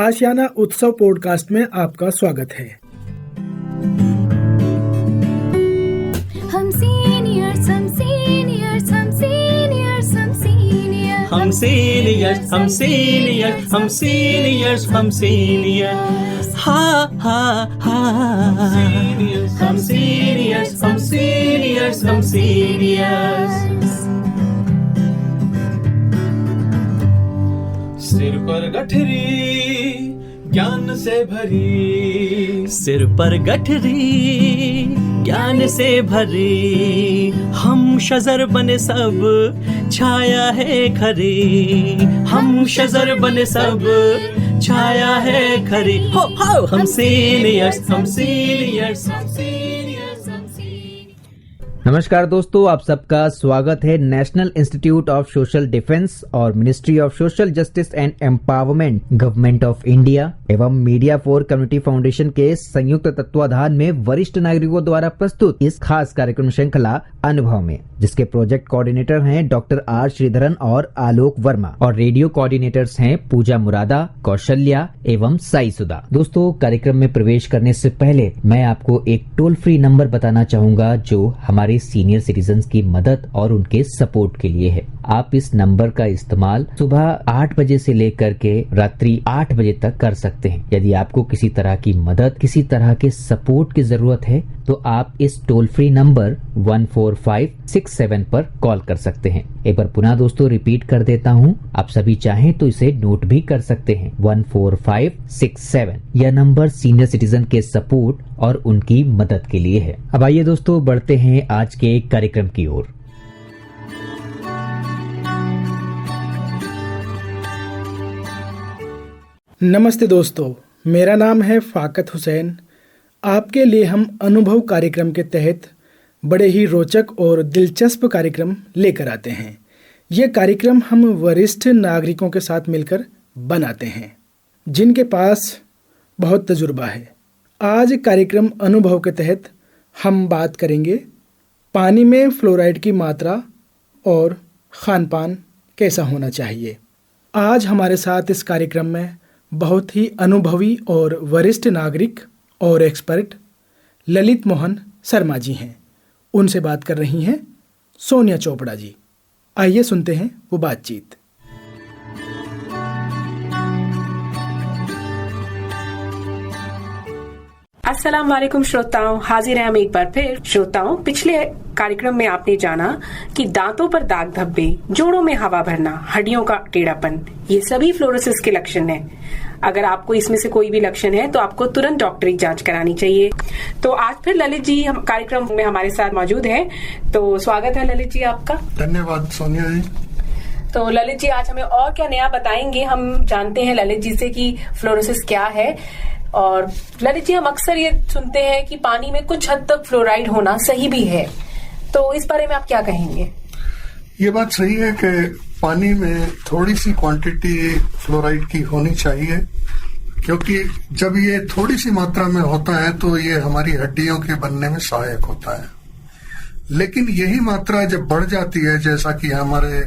आशियाना उत्सव पॉडकास्ट में आपका स्वागत है। हम सीनियर्स हम सीनियर्स हम सीनियर्स हम सीनियर्स हम सीनियर्स हम सीनियर्स हम सीनियर्स हम सीनियर्स हा हा हा हम सीनियर्स हम सीनियर्स हम सीनियर्स। सिर पर गठरी ज्ञान से भरी, सिर पर गठरी ज्ञान से भरी, हम शजर बने सब छाया है खरी, हम शजर बने सब छाया है खरी। हो हम सीनियर्स हम सीनियर्स हम सीनियर्स हम सीनियर्स। नमस्कार दोस्तों, आप सबका स्वागत है national institute of social defence और ministry of social justice and empowerment, government of India एवं मीडिया फॉर कम्युनिटी फाउंडेशन के संयुक्त तत्वाधान में वरिष्ठ नागरिकों द्वारा प्रस्तुत इस खास कार्यक्रम श्रृंखला अनुभव में, जिसके प्रोजेक्ट कोऑर्डिनेटर हैं डॉक्टर आर श्रीधरन और आलोक वर्मा और रेडियो कोऑर्डिनेटर्स हैं पूजा मुरादा, कौशल्या एवं साई सुधा। दोस्तों, कार्यक्रम में प्रवेश करने से पहले मैं आपको एक टोल फ्री नंबर बताना चाहूंगा जो हमारे सीनियर सिटीजन्स की मदद और उनके सपोर्ट के लिए है। आप इस नंबर का इस्तेमाल सुबह 8 बजे से लेकर के रात्रि 8 बजे तक कर सकते हैं। यदि आपको किसी तरह की मदद, किसी तरह के सपोर्ट की जरूरत है तो आप इस टोल फ्री नंबर 14567 पर कॉल कर सकते हैं। एक बार पुनः दोस्तों रिपीट कर देता हूँ, आप सभी चाहें तो इसे नोट भी कर सकते हैं। 14567 यह नंबर सीनियर सिटीजन के सपोर्ट और उनकी मदद के लिए है। अब आइए दोस्तों बढ़ते हैं आज के कार्यक्रम की ओर। नमस्ते दोस्तों, मेरा नाम है फाकत हुसैन। आपके लिए हम अनुभव कार्यक्रम के तहत बड़े ही रोचक और दिलचस्प कार्यक्रम लेकर आते हैं। ये कार्यक्रम हम वरिष्ठ नागरिकों के साथ मिलकर बनाते हैं जिनके पास बहुत तजुर्बा है। आज कार्यक्रम अनुभव के तहत हम बात करेंगे पानी में फ्लोराइड की मात्रा और खान पान कैसा होना चाहिए। आज हमारे साथ इस कार्यक्रम में बहुत ही अनुभवी और वरिष्ठ नागरिक और एक्सपर्ट ललित मोहन शर्मा जी हैं। उनसे बात कर रही हैं सोनिया चोपड़ा जी। आइए सुनते हैं वो बातचीत। अस्सलाम वालेकुम श्रोताओं, हाजिर हैं हम एक बार फिर। श्रोताओं, पिछले कार्यक्रम में आपने जाना कि दांतों पर दाग धब्बे, जोड़ों में हवा भरना, हड्डियों का टेढ़ापन, ये सभी फ्लोरोसिस के लक्षण हैं। अगर आपको इसमें से कोई भी लक्षण है तो आपको तुरंत डॉक्टरी जांच करानी चाहिए। तो आज फिर ललित जी हम कार्यक्रम में हमारे साथ मौजूद हैं। तो स्वागत है ललित जी आपका। धन्यवाद सोनिया जी। तो ललित जी आज हमें और क्या नया बताएंगे। हम जानते हैं ललित जी से कि फ्लोरोसिस क्या है। और ललित जी, हम अक्सर ये सुनते हैं कि पानी में कुछ हद तक फ्लोराइड होना सही भी है, तो इस बारे में आप क्या कहेंगे? ये बात सही है कि पानी में थोड़ी सी क्वांटिटी फ्लोराइड की होनी चाहिए, क्योंकि जब ये थोड़ी सी मात्रा में होता है तो ये हमारी हड्डियों के बनने में सहायक होता है। लेकिन यही मात्रा जब बढ़ जाती है, जैसा कि हमारे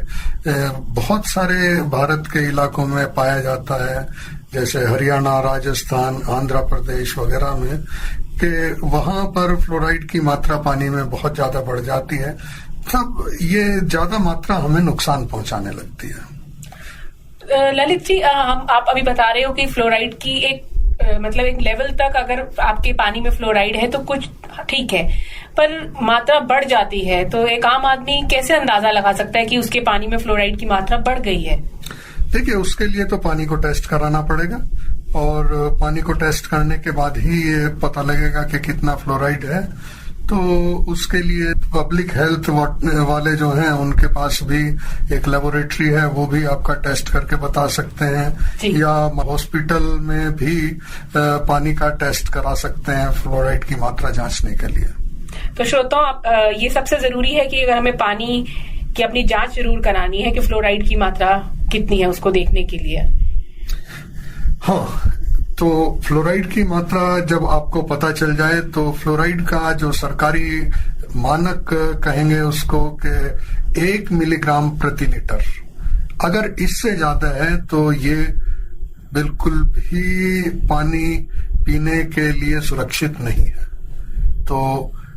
बहुत सारे भारत के इलाकों में पाया जाता है, जैसे हरियाणा, राजस्थान, आंध्र प्रदेश वगैरह में, कि वहां पर फ्लोराइड की मात्रा पानी में बहुत ज्यादा बढ़ जाती है, तब ये ज्यादा मात्रा हमें नुकसान पहुंचाने लगती है। ललित जी, आप अभी बता रहे हो कि फ्लोराइड की एक लेवल तक अगर आपके पानी में फ्लोराइड है तो कुछ ठीक है, पर मात्रा बढ़ जाती है तो एक आम आदमी कैसे अंदाजा लगा सकता है कि उसके पानी में फ्लोराइड की मात्रा बढ़ गई है? देखिए, उसके लिए तो पानी को टेस्ट कराना पड़ेगा और पानी को टेस्ट करने के बाद ही ये पता लगेगा कि कितना फ्लोराइड है। तो उसके लिए पब्लिक हेल्थ वाले जो हैं उनके पास भी एक लेबोरेटरी है, वो भी आपका टेस्ट करके बता सकते हैं, या हॉस्पिटल में भी पानी का टेस्ट करा सकते हैं फ्लोराइड की मात्रा जांचने के लिए। तो श्रोताओं, ये सबसे जरूरी है कि अगर हमें पानी की अपनी जांच जरूर करानी है कि फ्लोराइड की मात्रा कितनी है, उसको देखने के लिए। हाँ, तो फ्लोराइड की मात्रा जब आपको पता चल जाए तो फ्लोराइड का जो सरकारी मानक कहेंगे उसको कि 1 मिलीग्राम प्रति लीटर, अगर इससे ज्यादा है तो ये बिल्कुल भी पानी पीने के लिए सुरक्षित नहीं है। तो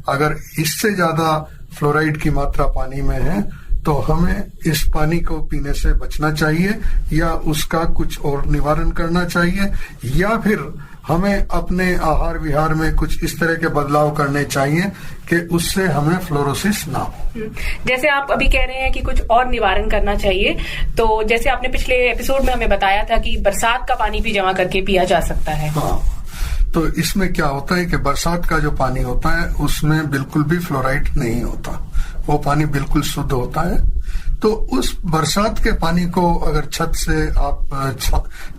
अगर इससे ज्यादा फ्लोराइड की मात्रा पानी में है तो हमें इस पानी को पीने से बचना चाहिए या उसका कुछ और निवारण करना चाहिए, या फिर हमें अपने आहार विहार में कुछ इस तरह के बदलाव करने चाहिए कि उससे हमें फ्लोरोसिस ना हो। जैसे आप अभी कह रहे हैं कि कुछ और निवारण करना चाहिए, तो जैसे आपने पिछले एपिसोड में हमें बताया था कि बरसात का पानी भी जमा करके पिया जा सकता है। हाँ, तो इसमें क्या होता है कि बरसात का जो पानी होता है उसमें बिल्कुल भी फ्लोराइड नहीं होता, वो पानी बिल्कुल शुद्ध होता है। तो उस बरसात के पानी को अगर छत से आप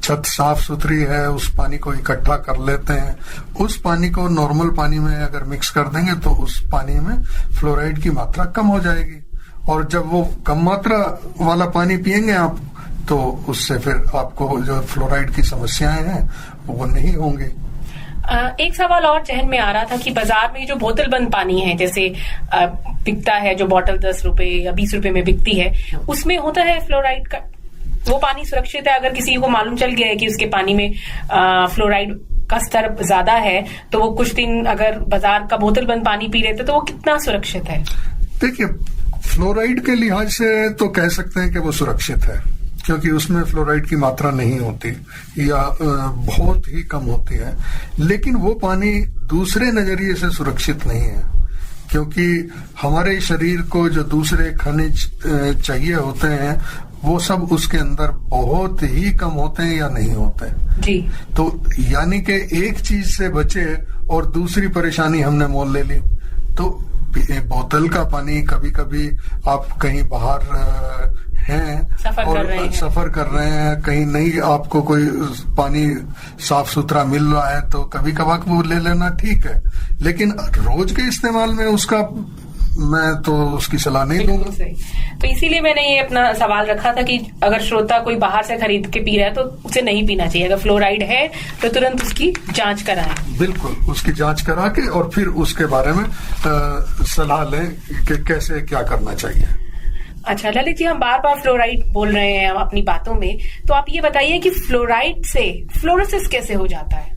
छत साफ सुथरी है, उस पानी को इकट्ठा कर लेते हैं, उस पानी को नॉर्मल पानी में अगर मिक्स कर देंगे तो उस पानी में फ्लोराइड की मात्रा कम हो जाएगी, और जब वो कम मात्रा वाला पानी पिएंगे आप तो उससे फिर आपको जो फ्लोराइड की समस्याएं हैं वो नहीं होंगी। एक सवाल और जहन में आ रहा था कि बाजार में जो बोतल बंद पानी है, जैसे बिकता है, जो बोतल 10 रुपए या 20 रुपए में बिकती है, उसमें होता है फ्लोराइड का? वो पानी सुरक्षित है? अगर किसी को मालूम चल गया है कि उसके पानी में फ्लोराइड का स्तर ज्यादा है तो वो कुछ दिन अगर बाजार का बोतल बंद पानी पी लेते तो वो कितना सुरक्षित है? देखिए, फ्लोराइड के लिहाज से तो कह सकते हैं कि वो सुरक्षित है, क्योंकि उसमें फ्लोराइड की मात्रा नहीं होती या बहुत ही कम होती है। लेकिन वो पानी दूसरे नजरिए से सुरक्षित नहीं है, क्योंकि हमारे शरीर को जो दूसरे खनिज चाहिए होते हैं वो सब उसके अंदर बहुत ही कम होते हैं या नहीं होते जी। तो यानी कि एक चीज से बचे और दूसरी परेशानी हमने मोल ले ली। तो बोतल का पानी, कभी कभी आप कहीं बाहर हैं सफर कर रहे हैं, कहीं नहीं आपको कोई पानी साफ सुथरा मिल रहा है तो कभी कभार वो ले लेना ठीक है, लेकिन रोज के इस्तेमाल में उसका मैं तो उसकी सलाह नहीं दूंगा। तो इसीलिए मैंने ये अपना सवाल रखा था कि अगर श्रोता कोई बाहर से खरीद के पी रहा है तो उसे नहीं पीना चाहिए। अगर फ्लोराइड है तो तुरंत उसकी जांच कराएं। बिल्कुल, उसकी जांच करा के और फिर उसके बारे में सलाह लें कि कैसे क्या करना चाहिए। अच्छा ललित जी, हम बार बार फ्लोराइड बोल रहे हैं अपनी बातों में, तो आप ये बताइए कि फ्लोराइड से फ्लोरोसिस कैसे हो जाता है?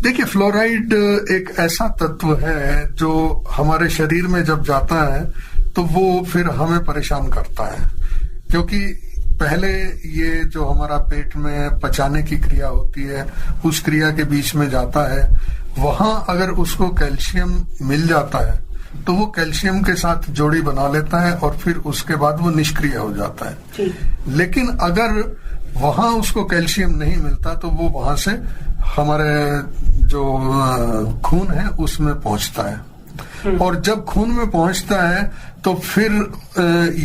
देखिए, फ्लोराइड एक ऐसा तत्व है जो हमारे शरीर में जब जाता है तो वो फिर हमें परेशान करता है, क्योंकि पहले ये जो हमारा पेट में पचाने की क्रिया होती है उस क्रिया के बीच में जाता है, वहां अगर उसको कैल्शियम मिल जाता है तो वो कैल्शियम के साथ जोड़ी बना लेता है और फिर उसके बाद वो निष्क्रिय हो जाता है। लेकिन अगर वहां उसको कैल्शियम नहीं मिलता तो वो वहां से हमारे जो खून है उसमें पहुंचता है, और जब खून में पहुंचता है तो फिर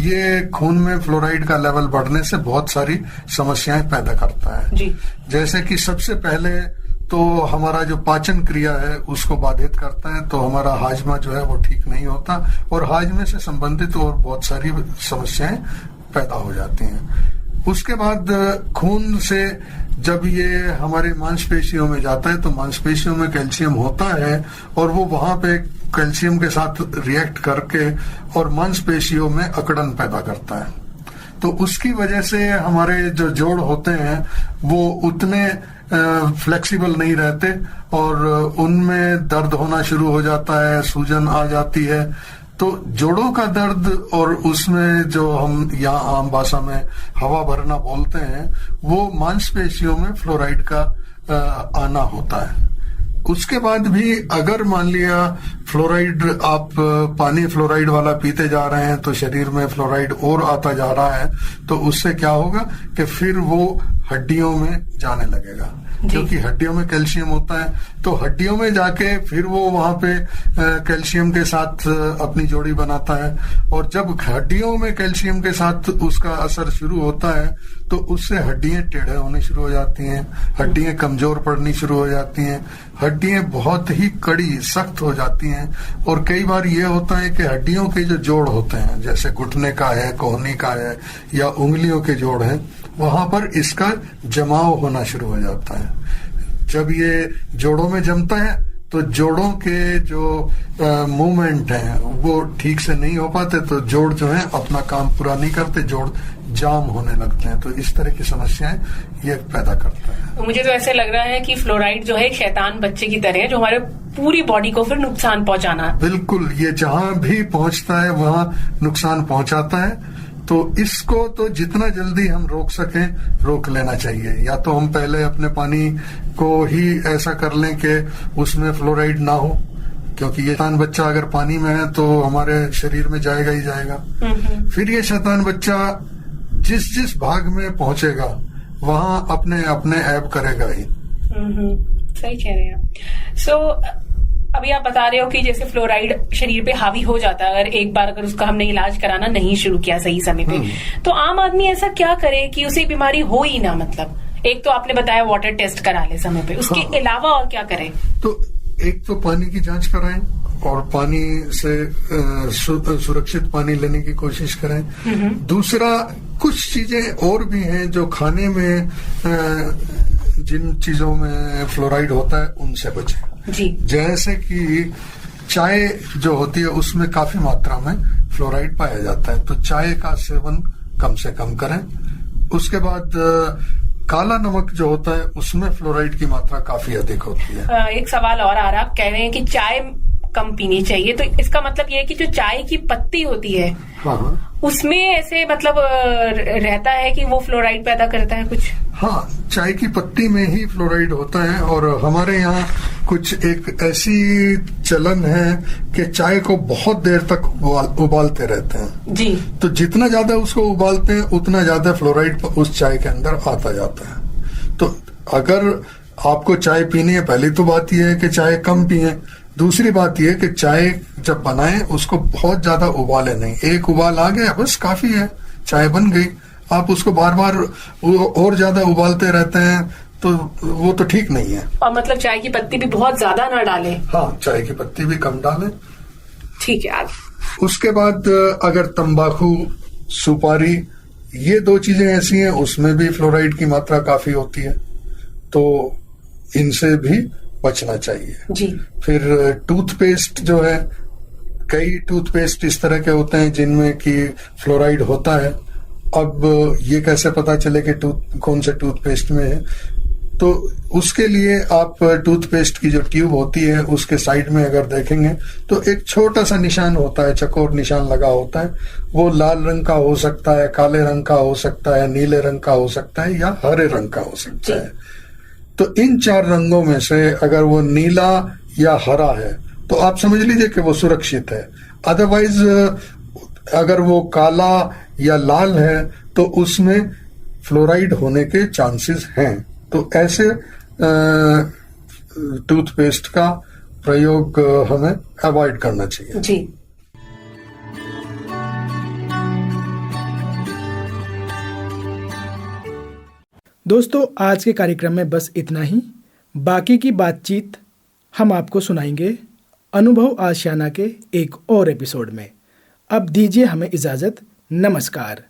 ये खून में फ्लोराइड का लेवल बढ़ने से बहुत सारी समस्याएं पैदा करता है जी। जैसे कि सबसे पहले तो हमारा जो पाचन क्रिया है उसको बाधित करता है, तो हमारा हाजमा जो है वो ठीक नहीं होता और हाजमे से संबंधित और बहुत सारी समस्याएं पैदा हो जाती हैं। उसके बाद खून से जब ये हमारे मांसपेशियों में जाता है तो मांसपेशियों में कैल्शियम होता है और वो वहां पे कैल्शियम के साथ रिएक्ट करके और मांसपेशियों में अकड़न पैदा करता है। तो उसकी वजह से हमारे जो जोड़ होते हैं वो उतने फ्लेक्सिबल नहीं रहते और उनमें दर्द होना शुरू हो जाता है, सूजन आ जाती है। तो जोड़ों का दर्द और उसमें जो हम यहाँ आम भाषा में हवा भरना बोलते हैं वो मांसपेशियों में फ्लोराइड का आना होता है। उसके बाद भी अगर मान लिया फ्लोराइड आप पानी फ्लोराइड वाला पीते जा रहे हैं तो शरीर में फ्लोराइड और आता जा रहा है, तो उससे क्या होगा कि फिर वो हड्डियों में जाने लगेगा, क्योंकि हड्डियों में कैल्शियम होता है। तो हड्डियों में जाके फिर वो वहां पे कैल्शियम के साथ अपनी जोड़ी बनाता है, और जब हड्डियों में कैल्शियम के साथ उसका असर शुरू होता है तो उससे हड्डियां टेढ़े होने शुरू हो जाती हैं, हड्डियां कमजोर पड़नी शुरू हो जाती हैं, हड्डियां बहुत ही कड़ी सख्त हो जाती हैं। और कई बार ये होता है कि हड्डियों के जो जोड़ होते हैं, जैसे घुटने का है, कोहनी का है या उंगलियों के जोड़ हैं, वहां पर इसका जमाव होना शुरू हो जाता है। जब ये जोड़ों में जमता है तो जोड़ों के जो मूवमेंट हैं वो ठीक से नहीं हो पाते, तो जोड़ जो है अपना काम पूरा नहीं करते, जोड़ जाम होने लगते हैं। तो इस तरह की समस्याएं ये पैदा करता है। मुझे तो ऐसे लग रहा है कि फ्लोराइड जो है एक शैतान बच्चे की तरह है जो हमारे पूरी बॉडी को फिर नुकसान पहुंचाना। बिल्कुल, ये जहां भी पहुंचता है वहां नुकसान पहुंचाता है। तो इसको तो जितना जल्दी हम रोक सकें रोक लेना चाहिए। या तो हम पहले अपने पानी को ही ऐसा कर लें कि उसमें फ्लोराइड ना हो, क्योंकि ये शैतान बच्चा अगर पानी में है तो हमारे शरीर में जाएगा ही जाएगा। फिर ये शैतान बच्चा जिस जिस भाग में पहुंचेगा वहां अपने अपने ऐब करेगा ही। सही कह रहे हैं। सो अभी आप बता रहे हो कि जैसे फ्लोराइड शरीर पे हावी हो जाता है अगर उसका हमने इलाज कराना नहीं शुरू किया सही समय पे, तो आम आदमी ऐसा क्या करे कि उसे बीमारी हो ही ना। मतलब एक तो आपने बताया वाटर टेस्ट करा ले समय पे, उसके अलावा और क्या करें? तो एक तो पानी की जांच कराएं और पानी से सुरक्षित पानी लेने की कोशिश करें। दूसरा, कुछ चीजें और भी हैं जो खाने में जिन चीजों में फ्लोराइड होता है उनसे बचें जी। जैसे कि चाय जो होती है उसमें काफी मात्रा में फ्लोराइड पाया जाता है, तो चाय का सेवन कम से कम करें। उसके बाद काला नमक जो होता है उसमें फ्लोराइड की मात्रा काफी अधिक होती है। एक सवाल और आ रहा, आप कह रहे हैं कि चाय कम पीनी चाहिए, तो इसका मतलब ये है कि जो चाय की पत्ती होती है उसमें ऐसे मतलब रहता है कि वो फ्लोराइड पैदा करता है कुछ? हाँ, चाय की पत्ती में ही फ्लोराइड होता है। और हमारे यहाँ कुछ एक ऐसी चलन है कि चाय को बहुत देर तक उबालते रहते हैं जी। तो जितना ज्यादा उसको उबालते हैं उतना ज्यादा फ्लोराइड उस चाय के अंदर आता जाता है। तो अगर आपको चाय पीनी है, पहली तो बात यह है कि चाय कम पिए। दूसरी बात यह कि चाय जब बनाएं उसको बहुत ज्यादा उबाले नहीं, एक उबाल आ गया बस काफी है, चाय बन गई। आप उसको बार बार और ज्यादा उबालते रहते हैं तो वो तो ठीक नहीं है। और मतलब चाय की पत्ती भी बहुत ज्यादा ना डालें? हाँ, चाय की पत्ती भी कम डालें। ठीक है। उसके बाद अगर तंबाकू, सुपारी, ये दो चीजें ऐसी हैं उसमें भी फ्लोराइड की मात्रा काफी होती है, तो इनसे भी बचना चाहिए जी। फिर टूथपेस्ट जो है, कई टूथपेस्ट इस तरह के होते हैं जिनमें कि फ्लोराइड होता है। अब ये कैसे पता चले कि कौन से टूथपेस्ट में है? तो उसके लिए आप टूथपेस्ट की जो ट्यूब होती है उसके साइड में अगर देखेंगे तो एक छोटा सा निशान होता है, चकोर निशान लगा होता है। वो लाल रंग का हो सकता है, काले रंग का हो सकता है, नीले रंग का हो सकता है या हरे रंग का हो सकता है। तो इन 4 रंगों में से अगर वो नीला या हरा है तो आप समझ लीजिए कि वो सुरक्षित है। अदरवाइज अगर वो काला या लाल है तो उसमें फ्लोराइड होने के चांसेस हैं। तो ऐसे टूथपेस्ट का प्रयोग हमें अवॉइड करना चाहिए जी। दोस्तों, आज के कार्यक्रम में बस इतना ही। बाकी की बातचीत हम आपको सुनाएंगे अनुभव आशियाना के एक और एपिसोड में। अब दीजिए हमें इजाज़त। नमस्कार।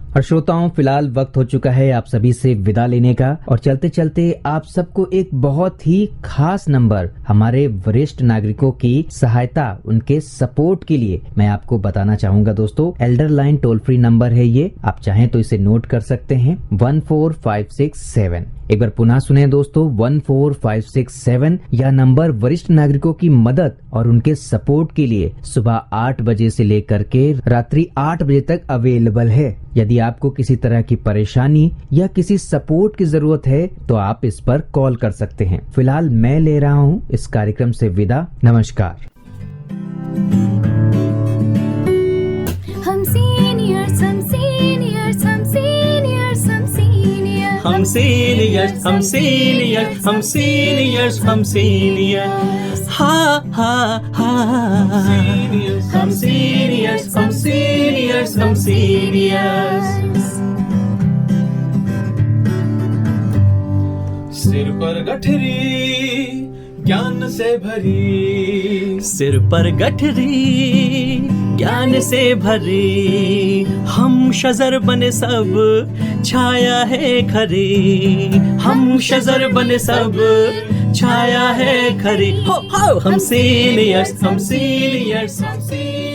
और श्रोताओं, फिलहाल वक्त हो चुका है आप सभी से विदा लेने का। और चलते चलते आप सबको एक बहुत ही खास नंबर हमारे वरिष्ठ नागरिकों की सहायता, उनके सपोर्ट के लिए मैं आपको बताना चाहूंगा। दोस्तों, Elder line toll free number है ये, आप चाहें तो इसे नोट कर सकते हैं, 14567। एक बार पुनः सुने दोस्तों, 14567। यह नंबर वरिष्ठ नागरिकों की मदद और उनके सपोर्ट के लिए सुबह 8 बजे से लेकर के रात्रि 8 बजे तक अवेलेबल है। यदि आपको किसी तरह की परेशानी या किसी सपोर्ट की जरूरत है तो आप इस पर कॉल कर सकते हैं। फिलहाल मैं ले रहा हूं इस कार्यक्रम से विदा। नमस्कार। हम सीनियर्स हम सीनियर्स हम सीनियर्स हम सीनियर्स हम सीनियर्स हम सीनियर्स हम सीनियर्स हम सीनियर्स हा हा हा हम सीनियर्स हम सीनियर्स हम सीनियर्स। सिर पर गठरी ज्ञान से भरी, सिर पर गठरी ज्ञान से भरी, हम शजर बने सब छाया है खरी, हम शजर बने सब छाया है खरी। हो हम सीनियर्स हम सीनियर्स हम सीनियर्स।